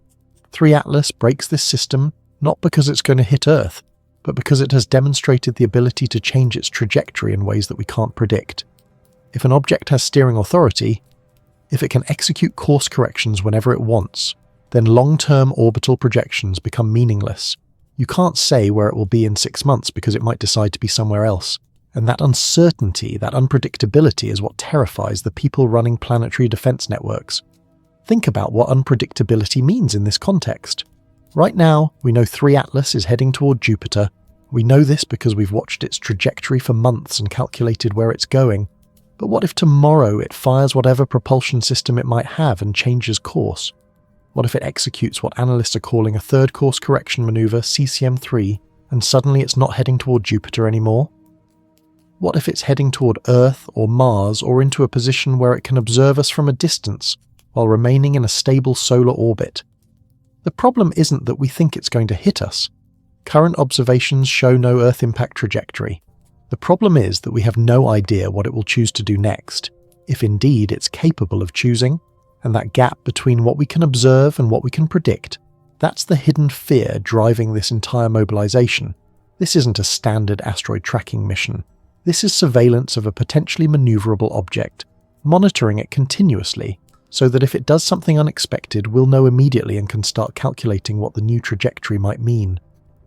3 Atlas breaks this system not because it's going to hit Earth, but because it has demonstrated the ability to change its trajectory in ways that we can't predict. If an object has steering authority, if it can execute course corrections whenever it wants, then long-term orbital projections become meaningless. You can't say where it will be in 6 months because it might decide to be somewhere else. And that uncertainty, that unpredictability is what terrifies the people running planetary defense networks. Think about what unpredictability means in this context. Right now, we know 3 Atlas is heading toward Jupiter. We know this because we've watched its trajectory for months and calculated where it's going. But what if tomorrow it fires whatever propulsion system it might have and changes course? What if it executes what analysts are calling a third course correction maneuver, CCM3, and suddenly it's not heading toward Jupiter anymore? What if it's heading toward Earth or Mars or into a position where it can observe us from a distance while remaining in a stable solar orbit? The problem isn't that we think it's going to hit us. Current observations show no Earth impact trajectory. The problem is that we have no idea what it will choose to do next, if indeed it's capable of choosing, and that gap between what we can observe and what we can predict, that's the hidden fear driving this entire mobilization. This isn't a standard asteroid tracking mission. This is surveillance of a potentially maneuverable object, monitoring it continuously, so that if it does something unexpected, we'll know immediately and can start calculating what the new trajectory might mean.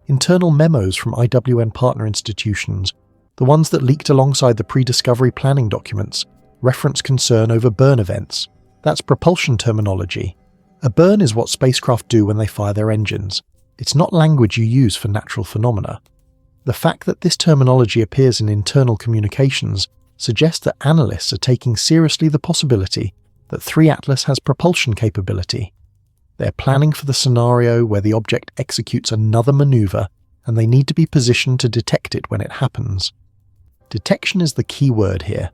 Internal memos from IWN partner institutions, the ones that leaked alongside the pre-discovery planning documents, reference concern over burn events. That's propulsion terminology. A burn is what spacecraft do when they fire their engines. It's not language you use for natural phenomena. The fact that this terminology appears in internal communications suggest that analysts are taking seriously the possibility that 3 Atlas has propulsion capability. They're planning for the scenario where the object executes another maneuver and they need to be positioned to detect it when it happens. Detection is the key word here.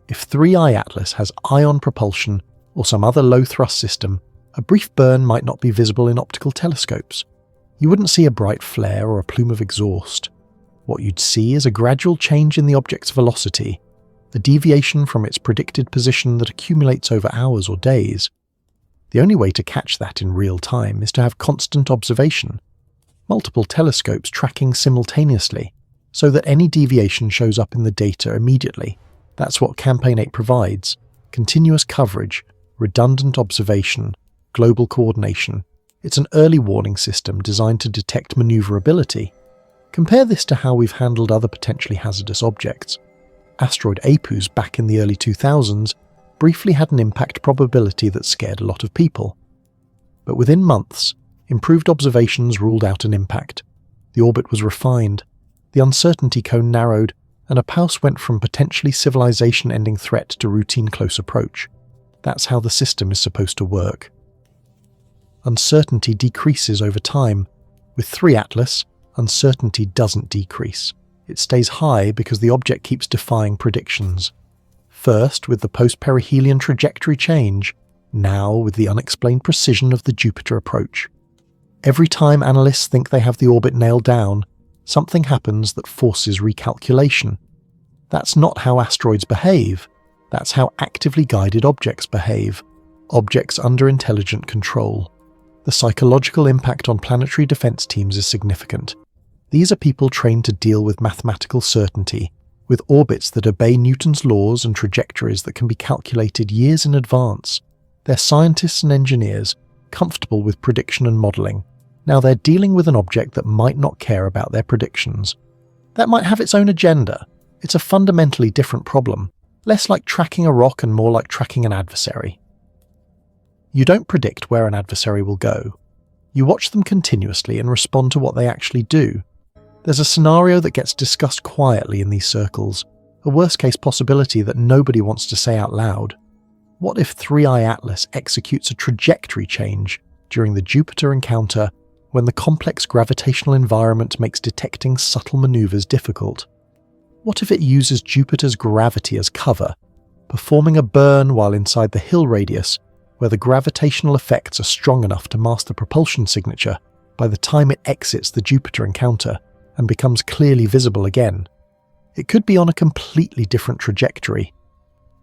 If 3I Atlas has ion propulsion or some other low-thrust system, a brief burn might not be visible in optical telescopes. You wouldn't see a bright flare or a plume of exhaust. What you'd see is a gradual change in the object's velocity, a deviation from its predicted position that accumulates over hours or days. The only way to catch that in real time is to have constant observation, multiple telescopes tracking simultaneously, so that any deviation shows up in the data immediately. That's what Campaign 8 provides: continuous coverage, redundant observation, global coordination. It's an early warning system designed to detect maneuverability. Compare this to how we've handled other potentially hazardous objects. Asteroid Apus back in the early 2000s briefly had an impact probability that scared a lot of people. But within months, improved observations ruled out an impact. The orbit was refined, the uncertainty cone narrowed, and Apus went from potentially civilization-ending threat to routine close approach. That's how the system is supposed to work. Uncertainty decreases over time. With 3 Atlas, uncertainty doesn't decrease. It stays high because the object keeps defying predictions. First with the post-perihelion trajectory change, now with the unexplained precision of the Jupiter approach. Every time analysts think they have the orbit nailed down, something happens that forces recalculation. That's not how asteroids behave. That's how actively guided objects behave. Objects under intelligent control. The psychological impact on planetary defense teams is significant. These are people trained to deal with mathematical certainty, with orbits that obey Newton's laws and trajectories that can be calculated years in advance. They're scientists and engineers, comfortable with prediction and modelling. Now they're dealing with an object that might not care about their predictions. That might have its own agenda. It's a fundamentally different problem, less like tracking a rock and more like tracking an adversary. You don't predict where an adversary will go. You watch them continuously and respond to what they actually do. There's a scenario that gets discussed quietly in these circles, a worst-case possibility that nobody wants to say out loud. What if 3I Atlas executes a trajectory change during the Jupiter encounter when the complex gravitational environment makes detecting subtle maneuvers difficult? What if it uses Jupiter's gravity as cover, performing a burn while inside the Hill radius, where the gravitational effects are strong enough to mask the propulsion signature by the time it exits the Jupiter encounter and becomes clearly visible again? It could be on a completely different trajectory,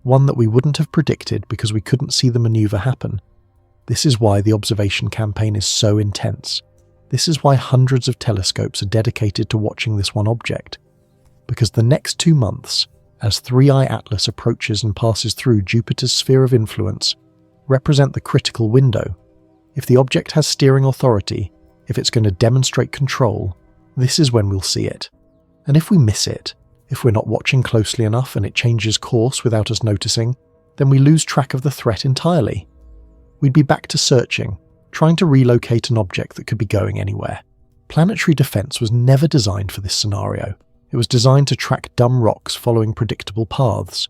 one that we wouldn't have predicted because we couldn't see the maneuver happen. This is why the observation campaign is so intense. This is why hundreds of telescopes are dedicated to watching this one object. Because the next 2 months, as 3I Atlas approaches and passes through Jupiter's sphere of influence, represent the critical window. If the object has steering authority, if it's going to demonstrate control, this is when we'll see it. And if we miss it, if we're not watching closely enough and it changes course without us noticing, then we lose track of the threat entirely. We'd be back to searching, trying to relocate an object that could be going anywhere. Planetary defense was never designed for this scenario. It was designed to track dumb rocks following predictable paths.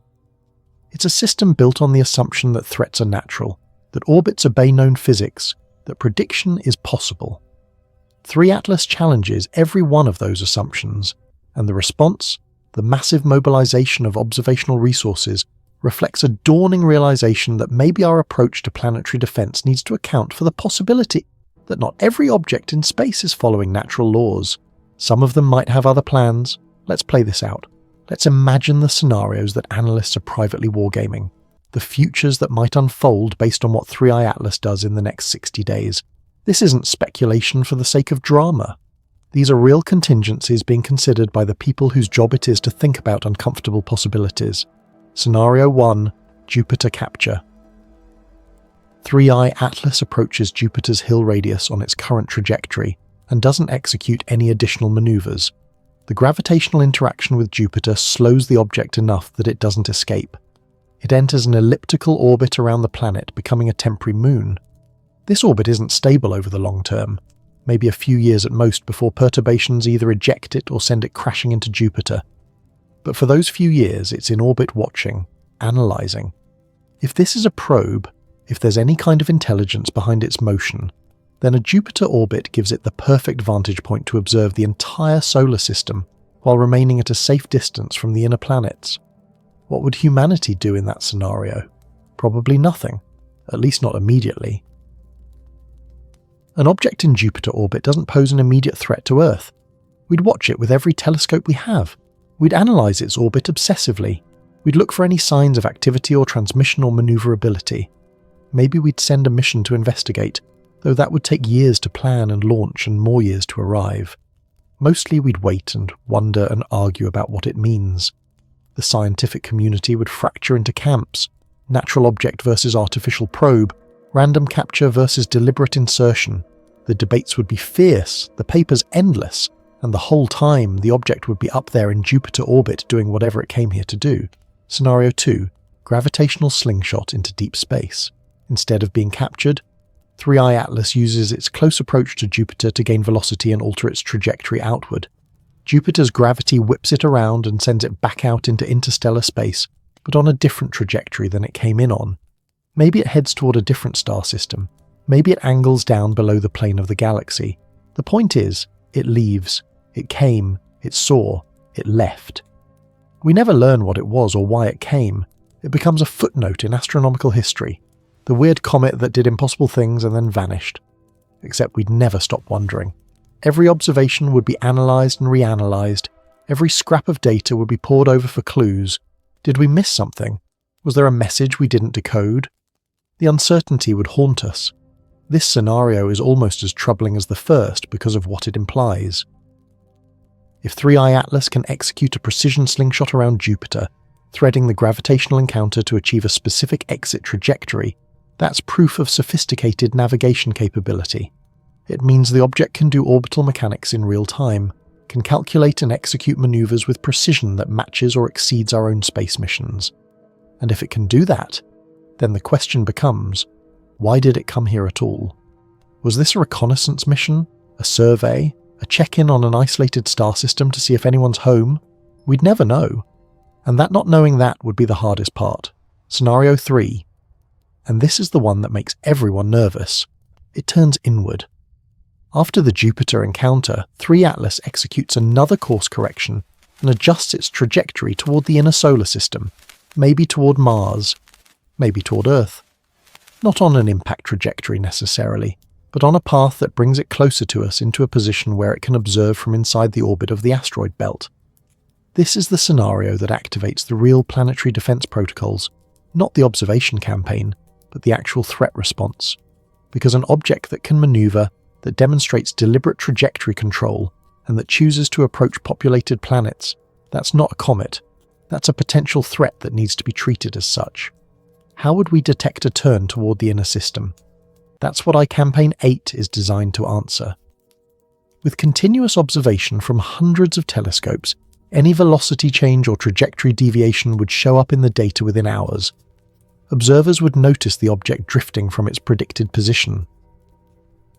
It's a system built on the assumption that threats are natural, that orbits obey known physics, that prediction is possible. 3 Atlas challenges every one of those assumptions, and the response, the massive mobilization of observational resources, reflects a dawning realization that maybe our approach to planetary defense needs to account for the possibility that not every object in space is following natural laws. Some of them might have other plans. Let's play this out. Let's imagine the scenarios that analysts are privately wargaming, the futures that might unfold based on what 3I Atlas does in the next 60 days. This isn't speculation for the sake of drama. These are real contingencies being considered by the people whose job it is to think about uncomfortable possibilities. Scenario 1. Jupiter capture. 3I Atlas approaches Jupiter's Hill radius on its current trajectory and doesn't execute any additional maneuvers. The gravitational interaction with Jupiter slows the object enough that it doesn't escape. It enters an elliptical orbit around the planet, becoming a temporary moon. This orbit isn't stable over the long term, maybe a few years at most before perturbations either eject it or send it crashing into Jupiter. But for those few years, it's in orbit watching, analysing. If this is a probe, if there's any kind of intelligence behind its motion, then a Jupiter orbit gives it the perfect vantage point to observe the entire solar system while remaining at a safe distance from the inner planets. What would humanity do in that scenario? Probably nothing, at least not immediately. An object in Jupiter orbit doesn't pose an immediate threat to Earth. We'd watch it with every telescope we have. We'd analyse its orbit obsessively. We'd look for any signs of activity or transmission or manoeuvrability. Maybe we'd send a mission to investigate, though that would take years to plan and launch and more years to arrive. Mostly we'd wait and wonder and argue about what it means. The scientific community would fracture into camps: natural object versus artificial probe, random capture versus deliberate insertion. The debates would be fierce, the papers endless, and the whole time the object would be up there in Jupiter orbit doing whatever it came here to do. Scenario 2. Gravitational slingshot into deep space. Instead of being captured, 3i Atlas uses its close approach to Jupiter to gain velocity and alter its trajectory outward. Jupiter's gravity whips it around and sends it back out into interstellar space, but on a different trajectory than it came in on. Maybe it heads toward a different star system. Maybe it angles down below the plane of the galaxy. The point is, it leaves. It came, it saw, it left. We never learn what it was or why it came. It becomes a footnote in astronomical history. The weird comet that did impossible things and then vanished. Except we'd never stop wondering. Every observation would be analysed and reanalysed. Every scrap of data would be pored over for clues. Did we miss something? Was there a message we didn't decode? The uncertainty would haunt us. This scenario is almost as troubling as the first because of what it implies. If 3i Atlas can execute a precision slingshot around Jupiter, threading the gravitational encounter to achieve a specific exit trajectory, that's proof of sophisticated navigation capability. It means the object can do orbital mechanics in real time, can calculate and execute maneuvers with precision that matches or exceeds our own space missions. And if it can do that, then the question becomes, why did it come here at all? Was this a reconnaissance mission? A survey? A check-in on an isolated star system to see if anyone's home? We'd never know. And that not knowing that would be the hardest part. Scenario 3. And this is the one that makes everyone nervous. It turns inward. After the Jupiter encounter, 3 Atlas executes another course correction and adjusts its trajectory toward the inner solar system, maybe toward Mars, maybe toward Earth. Not on an impact trajectory necessarily, but on a path that brings it closer to us into a position where it can observe from inside the orbit of the asteroid belt. This is the scenario that activates the real planetary defense protocols, not the observation campaign, but the actual threat response. Because an object that can maneuver, that demonstrates deliberate trajectory control, and that chooses to approach populated planets, that's not a comet. That's a potential threat that needs to be treated as such. How would we detect a turn toward the inner system? That's what iCampaign 8 is designed to answer. With continuous observation from hundreds of telescopes, any velocity change or trajectory deviation would show up in the data within hours. Observers would notice the object drifting from its predicted position.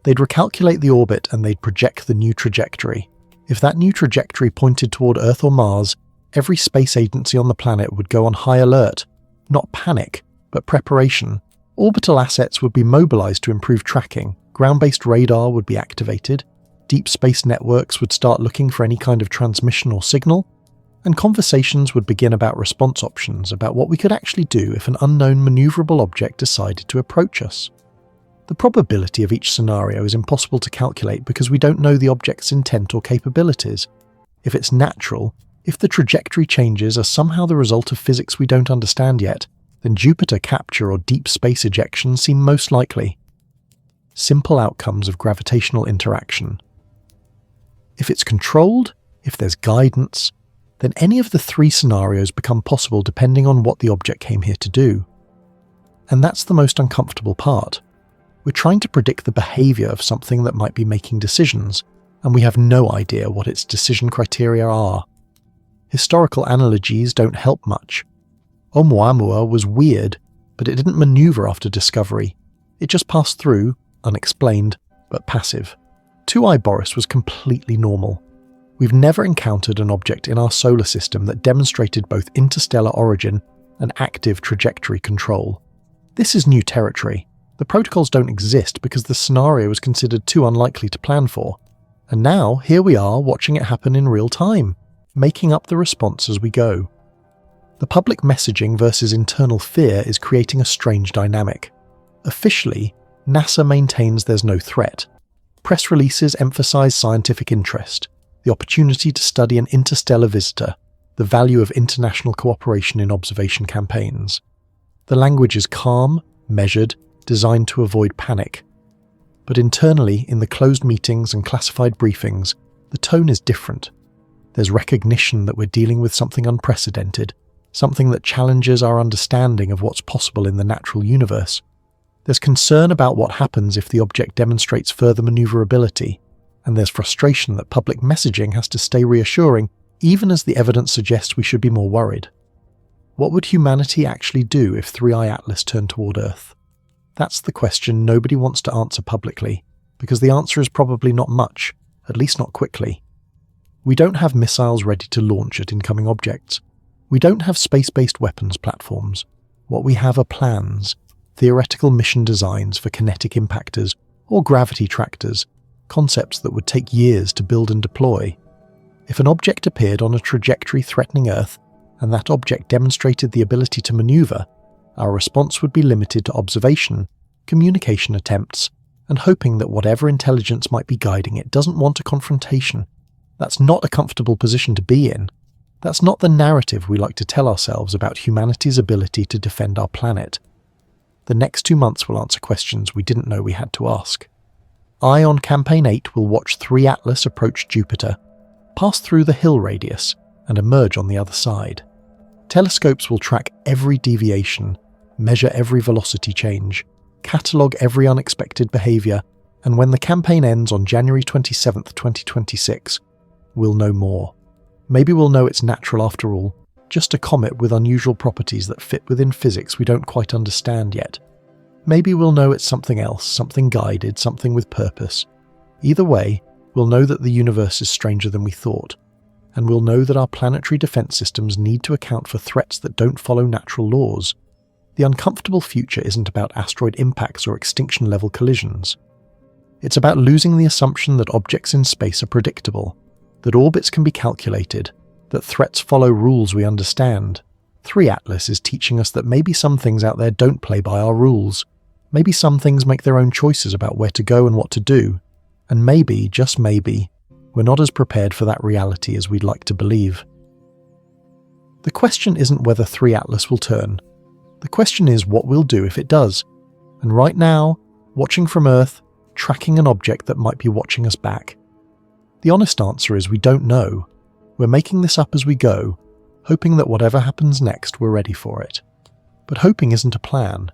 They'd recalculate the orbit and they'd project the new trajectory. If that new trajectory pointed toward Earth or Mars, every space agency on the planet would go on high alert. Not panic, but preparation. Orbital assets would be mobilized to improve tracking, ground-based radar would be activated, deep space networks would start looking for any kind of transmission or signal, and conversations would begin about response options, about what we could actually do if an unknown maneuverable object decided to approach us. The probability of each scenario is impossible to calculate because we don't know the object's intent or capabilities. If it's natural, if the trajectory changes are somehow the result of physics we don't understand yet, then Jupiter capture or deep space ejection seem most likely. Simple outcomes of gravitational interaction. If it's controlled, if there's guidance, then any of the 3 scenarios become possible depending on what the object came here to do. And that's the most uncomfortable part. We're trying to predict the behaviour of something that might be making decisions, and we have no idea what its decision criteria are. Historical analogies don't help much. Oumuamua was weird, but it didn't maneuver after discovery. It just passed through, unexplained, but passive. 2i Boris was completely normal. We've never encountered an object in our solar system that demonstrated both interstellar origin and active trajectory control. This is new territory. The protocols don't exist because the scenario was considered too unlikely to plan for. And now, here we are watching it happen in real time, making up the response as we go. The public messaging versus internal fear is creating a strange dynamic. Officially, NASA maintains there's no threat. Press releases emphasize scientific interest, the opportunity to study an interstellar visitor, the value of international cooperation in observation campaigns. The language is calm, measured, designed to avoid panic. But internally, in the closed meetings and classified briefings, the tone is different. There's recognition that we're dealing with something unprecedented, something that challenges our understanding of what's possible in the natural universe. There's concern about what happens if the object demonstrates further maneuverability, and there's frustration that public messaging has to stay reassuring even as the evidence suggests we should be more worried. What would humanity actually do if 3I Atlas turned toward Earth? That's the question nobody wants to answer publicly, because the answer is probably not much, at least not quickly. We don't have missiles ready to launch at incoming objects. We don't have space-based weapons platforms. What we have are plans, theoretical mission designs for kinetic impactors or gravity tractors, concepts that would take years to build and deploy. If an object appeared on a trajectory threatening Earth, and that object demonstrated the ability to maneuver, our response would be limited to observation, communication attempts, and hoping that whatever intelligence might be guiding it doesn't want a confrontation. That's not a comfortable position to be in. That's not the narrative we like to tell ourselves about humanity's ability to defend our planet. The next 2 months will answer questions we didn't know we had to ask. I on Campaign 8 will watch 3 Atlas approach Jupiter, pass through the Hill radius, and emerge on the other side. Telescopes will track every deviation, measure every velocity change, catalogue every unexpected behaviour, and when the campaign ends on January 27, 2026, we'll know more. Maybe we'll know it's natural after all, just a comet with unusual properties that fit within physics we don't quite understand yet. Maybe we'll know it's something else, something guided, something with purpose. Either way, we'll know that the universe is stranger than we thought, and we'll know that our planetary defense systems need to account for threats that don't follow natural laws. The uncomfortable future isn't about asteroid impacts or extinction-level collisions. It's about losing the assumption that objects in space are predictable, that orbits can be calculated, that threats follow rules we understand. 3 Atlas is teaching us that maybe some things out there don't play by our rules. Maybe some things make their own choices about where to go and what to do. And maybe, just maybe, we're not as prepared for that reality as we'd like to believe. The question isn't whether 3 Atlas will turn. The question is what we'll do if it does. And right now, watching from Earth, tracking an object that might be watching us back. The honest answer is we don't know. We're making this up as we go, hoping that whatever happens next, we're ready for it. But hoping isn't a plan.